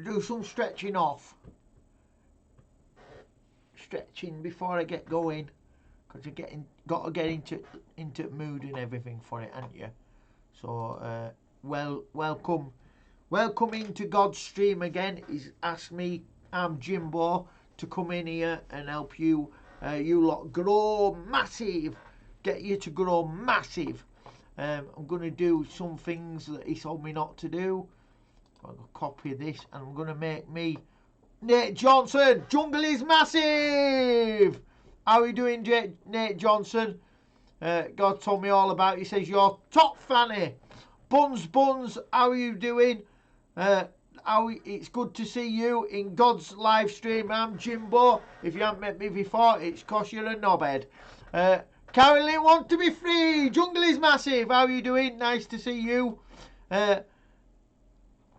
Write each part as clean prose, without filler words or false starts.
do some stretching off. Stretching before I get going, because you're got to get into mood and everything for it, haven't you? So welcome into God's stream again. He's asked me, I'm Jimbo, to come in here and help you lot grow massive, get you to grow massive. I'm going to do some things that he told me not to do. I'm going to copy this and I'm going to make me Nate Johnson. Jungle is massive. How are you doing, Nate Johnson? God told me all about it. He says you're top fanny. Buns, how are you doing? It's good to see you in God's live stream. I'm Jimbo. If you haven't met me before, it's because you're a knobhead. Carolyn want to be free. Jungle is massive. How are you doing? Nice to see you.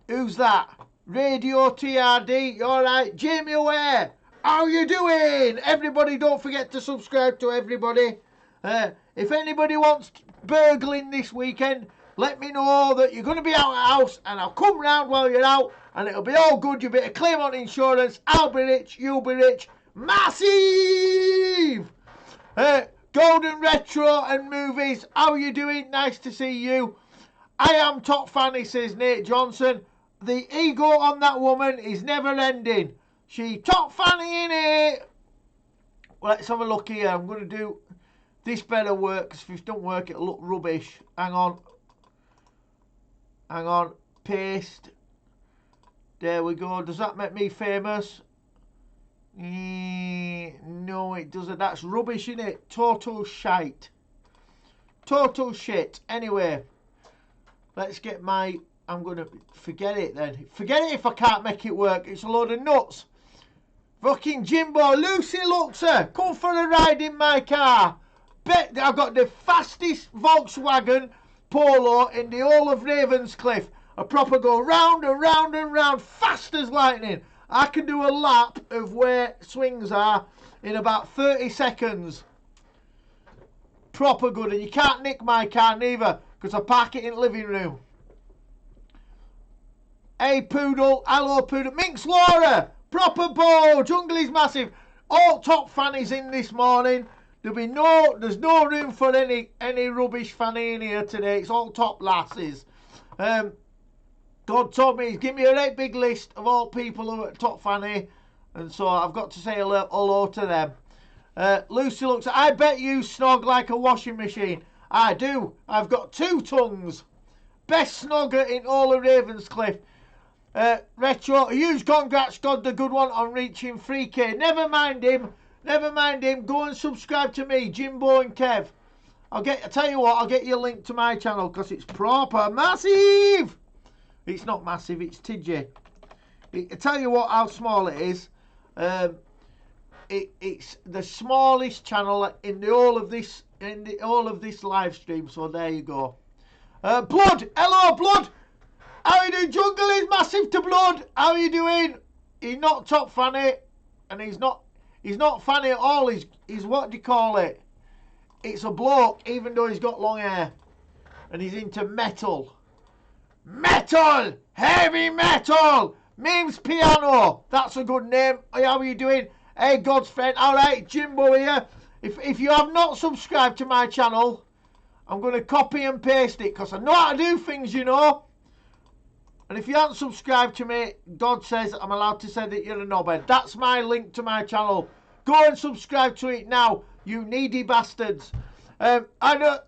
Who's that? Radio TRD. You alright? Jamie Aware. How you doing? Everybody, don't forget to subscribe to everybody. If anybody wants burgling this weekend, let me know that you're going to be out of the house and I'll come round while you're out and it'll be all good. You'll be able to claim on insurance. I'll be rich. You'll be rich. Massive! Golden Retro and Movies. How are you doing? Nice to see you. I am top fanny, says Nate Johnson. The ego on that woman is never ending. She top fanny in it. Well, let's have a look here. I'm going to do this better work, because if it don't work, it'll look rubbish. Hang on. Paste. There we go. Does that make me famous? No, it doesn't. That's rubbish, isn't it? Total shite. Total shit. Anyway, let's get my... I'm going to forget it then. Forget it if I can't make it work. It's a load of nuts. Fucking Jimbo. Lucy Luxor, come for a ride in my car. Bet I've got the fastest Volkswagen Polo in the whole of Ravenscliffe. I proper go round and round and round, fast as lightning. I can do a lap of where swings are in about 30 seconds. Proper good. And you can't nick my car neither, because I park it in the living room. Hey Poodle, hello Poodle. Minx Laura, proper ball. Jungle is massive. All top fannies in this morning. There's no room for any rubbish fanny in here today. It's all top lasses. God told me he's given me a great big list of all people who are top fanny, and so I've got to say hello to them. Lucy looks, I bet you snog like a washing machine. I do. I've got 2 tongues. Best snogger in all of Ravenscliffe. Retro, huge congrats, God the good one, on reaching 3K. Never mind him. Go and subscribe to me, Jimbo and Kev. I tell you what, I'll get you a link to my channel, because it's proper massive. It's not massive, it's tidgy. I tell you what, how small it is. It's the smallest channel in the all of this live stream. So there you go. Blood, hello Blood. How are you doing? Jungle is massive to Blood. How are you doing? He's not top fanny, and he's not fanny at all. He's what do you call it? It's a bloke, even though he's got long hair, and he's into metal. Metal! Heavy metal! Memes Piano! That's a good name. Hey, how are you doing? Hey, God's friend. Alright, Jimbo here. If you have not subscribed to my channel, I'm going to copy and paste it, because I know how to do things, you know. And if you haven't subscribed to me, God says I'm allowed to say that you're a knobhead. That's my link to my channel. Go and subscribe to it now, you needy bastards. I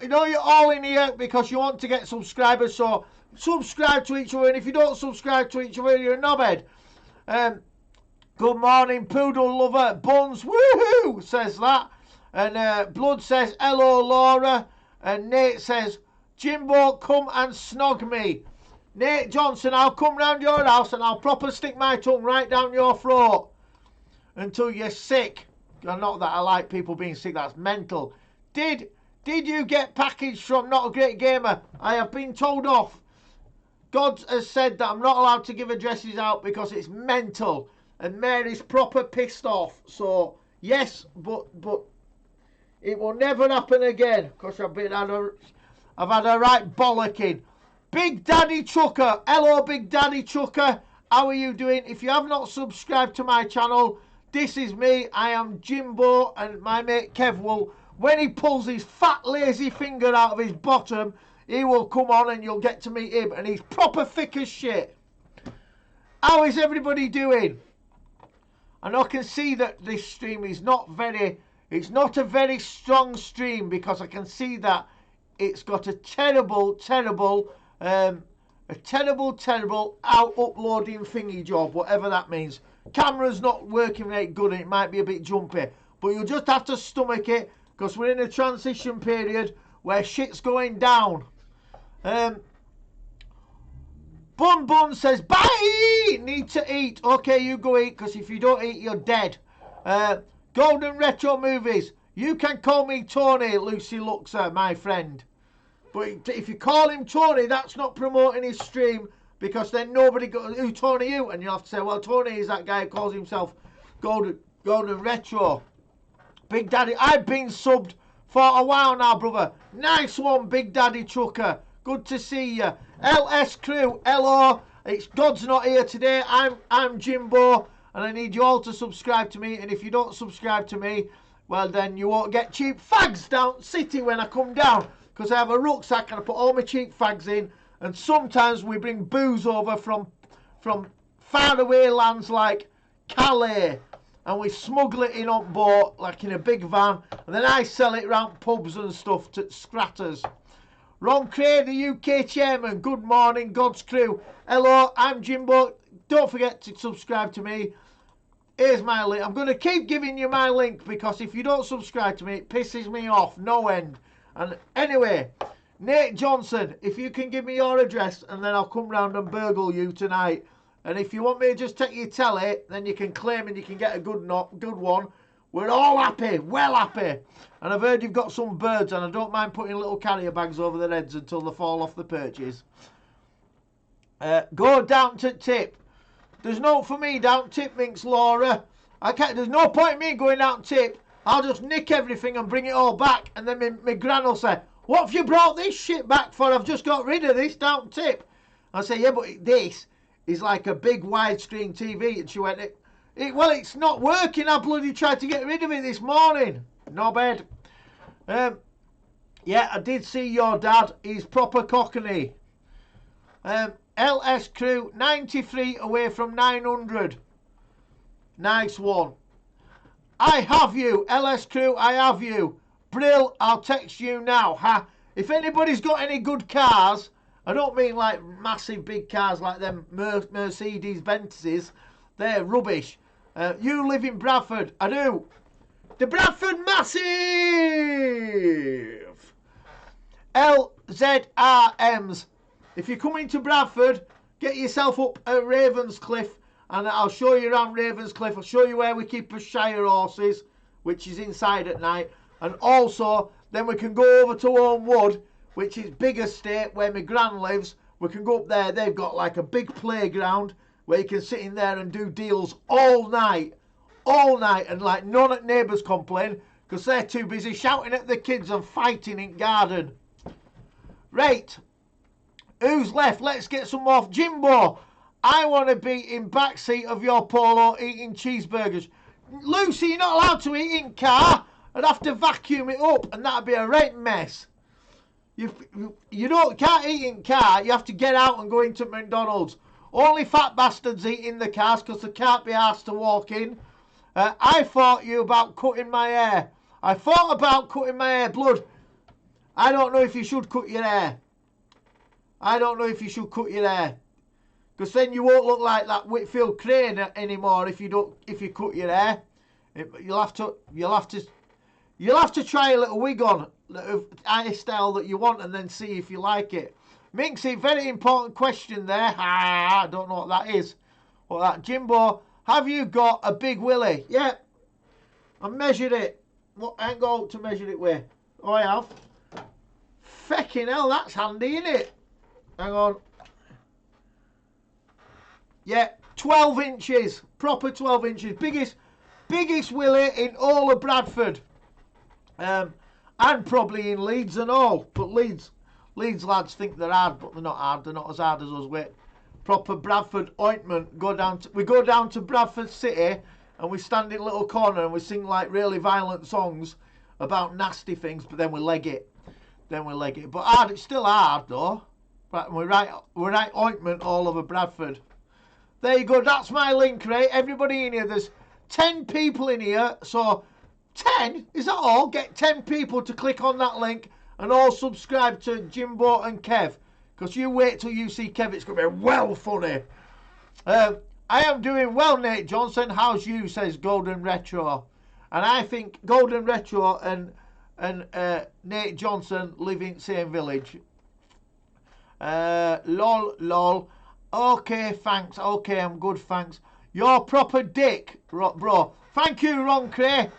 know you're all in here because you want to get subscribers, so subscribe to each other, and if you don't subscribe to each other, you're a knobhead. Good morning, Poodle Lover. Buns, woohoo, says that. And Blood says, hello, Laura. And Nate says, Jimbo, come and snog me. Nate Johnson, I'll come round your house and I'll proper stick my tongue right down your throat until you're sick. Not that I like people being sick, that's mental. Did you get packaged from Not a Great Gamer? I have been told off. God has said that I'm not allowed to give addresses out because it's mental. And Mary's proper pissed off. So, yes, but it will never happen again, because I've had a right bollocking. Big Daddy Chucker. Hello, Big Daddy Chucker. how are you doing? If you have not subscribed to my channel, this is me. I am Jimbo, and my mate Kev will, when he pulls his fat lazy finger out of his bottom, he will come on and you'll get to meet him, and he's proper thick as shit. How is everybody doing? And I can see that this stream is not very, it's not a very strong stream, because I can see that it's got a terrible out uploading thingy job, whatever that means. Camera's not working very good and it might be a bit jumpy, but you'll just have to stomach it, because we're in a transition period where shit's going down. Bun Bun says, bye! Need to eat. Okay, you go eat, because if you don't eat, you're dead. Golden Retro Movies. You can call me Tony, Lucy Luxer, my friend. But if you call him Tony, that's not promoting his stream, because then nobody goes, who Tony you? And you'll have to say, well, Tony is that guy who calls himself Golden Retro. Big Daddy, I've been subbed for a while now, brother. Nice one, Big Daddy Trucker. Good to see you. LS Crew, hello. It's God's not here today. I'm Jimbo, and I need you all to subscribe to me. And if you don't subscribe to me, well, then you won't get cheap fags down city when I come down, because I have a rucksack and I put all my cheap fags in. And sometimes we bring booze over from faraway lands like Calais, and we smuggle it in on board, like in a big van, and then I sell it round pubs and stuff to scratters. Ron Cray, the UK chairman, good morning, God's crew. Hello, I'm Jimbo. Don't forget to subscribe to me. Here's my link. I'm going to keep giving you my link, because if you don't subscribe to me, it pisses me off, no end. And anyway, Nate Johnson, if you can give me your address, and then I'll come round and burgle you tonight. And if you want me to just take your telly, then you can claim and you can get a good one. We're all happy, well happy. And I've heard you've got some birds, and I don't mind putting little carrier bags over their heads until they fall off the perches. Go down to tip. There's no for me down tip, Minx Laura. There's no point in me going down tip. I'll just nick everything and bring it all back, and then my gran will say, what have you brought this shit back for? I've just got rid of this down tip. I say, yeah, but this is like a big widescreen TV. And she went, well, it's not working. I bloody tried to get rid of it this morning. No bad. Yeah, I did see your dad. He's proper cockney. LS Crew, 93 away from 900. Nice one. I have you. LS Crew, I have you. Brill, I'll text you now. Ha. If anybody's got any good cars, I don't mean like massive big cars like them Mercedes Benzes. They're rubbish. You live in Bradford. I do. The Bradford Massive. LZRMs. If you're coming to Bradford, get yourself up at Ravenscliff, and I'll show you around Ravenscliff. I'll show you where we keep our Shire horses, which is inside at night. And also, then we can go over to Homewood, which is big estate where my gran lives. We can go up there. They've got like a big playground where you can sit in there and do deals all night, and like none at neighbours complain, because they're too busy shouting at the kids and fighting in garden. Right, who's left? Let's get some more. Jimbo, I want to be in backseat of your Polo eating cheeseburgers. Lucy, you're not allowed to eat in car. I'd have to vacuum it up, and that'd be a right mess. You can't eat in car. You have to get out and go into McDonald's. Only fat bastards eat in the cars, because they can't be asked to walk in. I thought about cutting my hair. Blood. I don't know if you should cut your hair. Because then you won't look like that Whitfield Crane anymore if you cut your hair. You'll have to try a little wig on, hairstyle that you want, and then see if you like it. Minxie, very important question there. I don't know what that is. Jimbo, have you got a big willy? Yeah. I measured it. What? I ain't got to measure it with. Oh, I have. Feckin' hell, that's handy, isn't it? Hang on. Yeah, 12 inches. Proper 12 inches. Biggest willy in all of Bradford. And probably in Leeds and all. But Leeds lads think they're hard, but they're not hard. They're not as hard as us with proper Bradford ointment. We go down to Bradford City and we stand in a little corner and we sing like really violent songs about nasty things, but then we leg it. But hard, it's still hard though. Right, we write ointment all over Bradford. There you go, that's my link, right? Everybody in here, there's 10 people in here, so 10? Is that all? Get 10 people to click on that link and all subscribe to Jimbo and Kev. Because you wait till you see Kev, it's going to be well funny. I am doing well, Nate Johnson. How's you, says Golden Retro. And I think Golden Retro and Nate Johnson live in the same village. Lol. Okay, thanks. Okay, I'm good, thanks. You're proper dick, bro. Thank you, Ron Cray.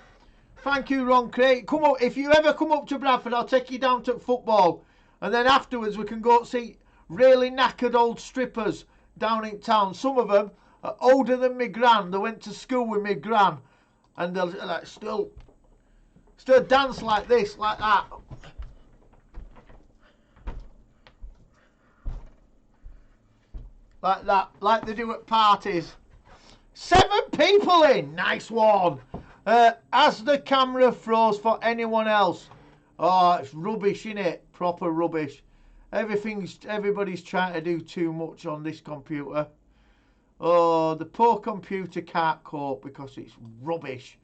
Thank you, Ron Cray. Come up, if you ever come up to Bradford, I'll take you down to football. And then afterwards, we can go see really knackered old strippers down in town. Some of them are older than me gran. They went to school with me gran. And they'll like, still dance like this, like that. Like that, like they do at parties. 7 people in, nice one. As the camera froze for anyone else. Oh, it's rubbish, innit? Proper rubbish. Everybody's trying to do too much on this computer. Oh, the poor computer can't cope because it's rubbish.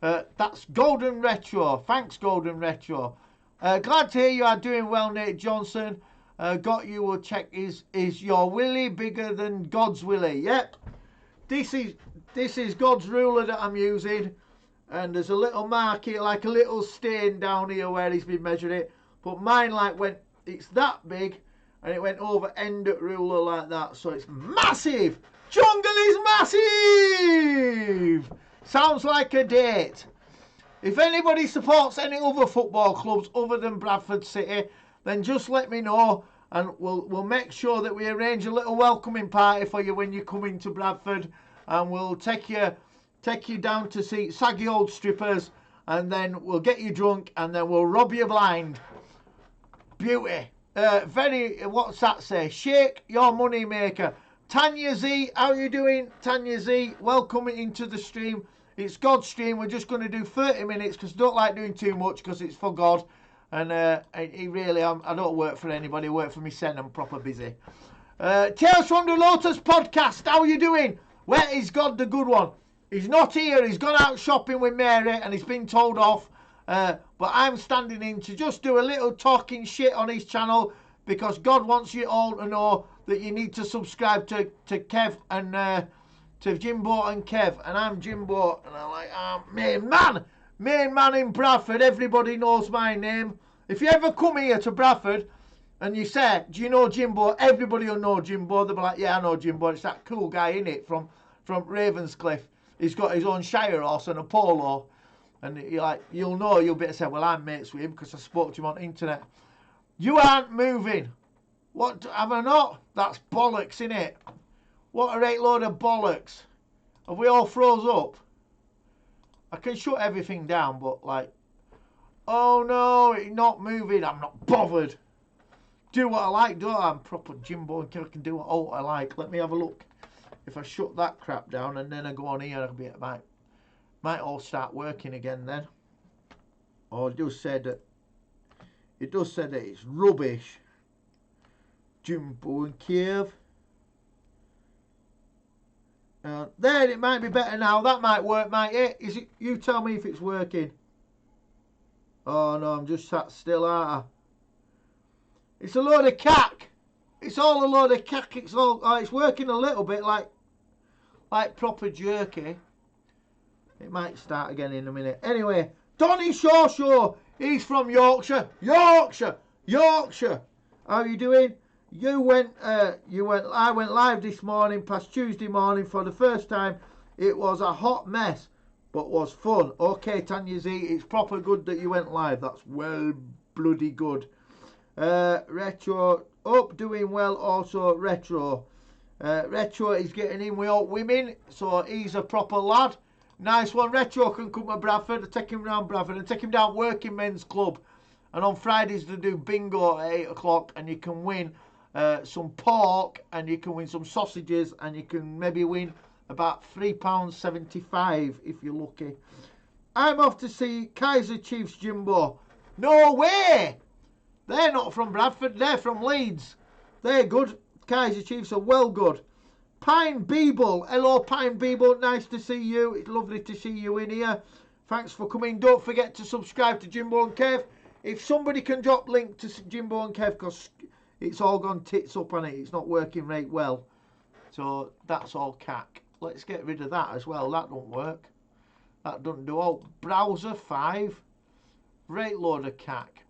That's Golden Retro. Thanks, Golden Retro. Glad to hear you are doing well, Nate Johnson. Got you will check is your willy bigger than God's willy? Yep. This is God's ruler that I'm using, and there's a little mark here, like a little stain down here where he's been measuring it. But mine it's that big, and it went over end at ruler like that, so it's massive. Jungle is massive. Sounds like a date. If anybody supports any other football clubs other than Bradford City, then just let me know, and we'll make sure that we arrange a little welcoming party for you when you come into Bradford, and we'll take you down to see saggy old strippers, and then we'll get you drunk, and then we'll rob you blind. Beauty. What's that say? Shake your money maker. Tanya Z, how you doing? Tanya Z, welcome into the stream. It's God's stream. We're just going to do 30 minutes because I don't like doing too much because it's for God. And I don't work for anybody. I work for myself. I'm proper busy. Tales from the Lotus podcast. How are you doing? Where is God the good one? He's not here. He's gone out shopping with Mary and he's been told off. But I'm standing in to just do a little talking shit on his channel because God wants you all to know that you need to subscribe to Kev and to Jimbo and Kev. And I'm Jimbo and I'm like, main man in Bradford. Everybody knows my name. If you ever come here to Bradford and you say, do you know Jimbo? Everybody will know Jimbo. They'll be like, yeah, I know Jimbo. It's that cool guy, innit, from Ravenscliffe. He's got his own Shire horse and a polo. And you'll know, you'll be able to say, well, I'm mates with him because I spoke to him on the internet. You aren't moving. What, have I not? That's bollocks, innit? What a great load of bollocks. Have we all froze up? I can shut everything down, but like, oh no, it's not moving. I'm not bothered. Do what I like, don't I? I'm proper Jimbo and I can do what I like. Let me have a look. If I shut that crap down and then I go on here, it might all start working again then. Oh, it does say that it's rubbish. Jimbo and Kiev. There, it might be better now. That might work, might it? Is it? You tell me if it's working. Oh no, I'm just sat still, aren't I? It's a load of cack. It's all a load of cack. It's all. Oh, it's working a little bit like proper jerky. It might start again in a minute. Anyway, Donny Shaw Show. He's from Yorkshire. Yorkshire. How are you doing? I went live this morning, past Tuesday morning for the first time. It was a hot mess, but was fun. Okay, Tanya Z, it's proper good that you went live. That's well bloody good. Retro, up, doing well also, Retro. Retro is getting in with all women, so he's a proper lad. Nice one. Retro can come to Bradford. I take him round Bradford and take him down Working Men's Club. And on Fridays they do bingo at 8 o'clock and you can win some pork, and you can win some sausages, and you can maybe win about £3.75 if you're lucky. I'm off to see Kaiser Chiefs Jimbo. No way! They're not from Bradford, they're from Leeds. They're good. Kaiser Chiefs are well good. Pine Beeble. Hello, Pine Beeble. Nice to see you. It's lovely to see you in here. Thanks for coming. Don't forget to subscribe to Jimbo and Kev. If somebody can drop link to Jimbo and Kev, because it's all gone tits up on it. It's not working right well. So that's all cack. Let's get rid of that as well. That don't work. That doesn't do all. Browser 5. Great load of cack.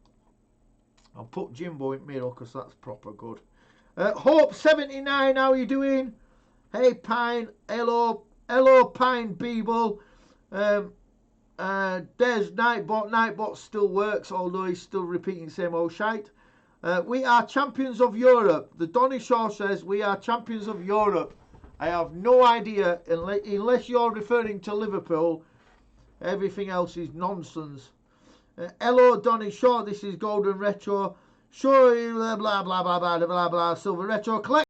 I'll put Jimbo in middle because that's proper good. Hope 79, how are you doing? Hey Pine, hello Pine Beeble. There's Nightbot. Nightbot still works, although he's still repeating the same old shite. We are champions of Europe. The Donny Shaw says we are champions of Europe. I have no idea, unless you're referring to Liverpool. Everything else is nonsense. Hello Donny Shaw, this is Golden Retro. Show you blah blah blah blah blah blah blah. Silver Retro Collect.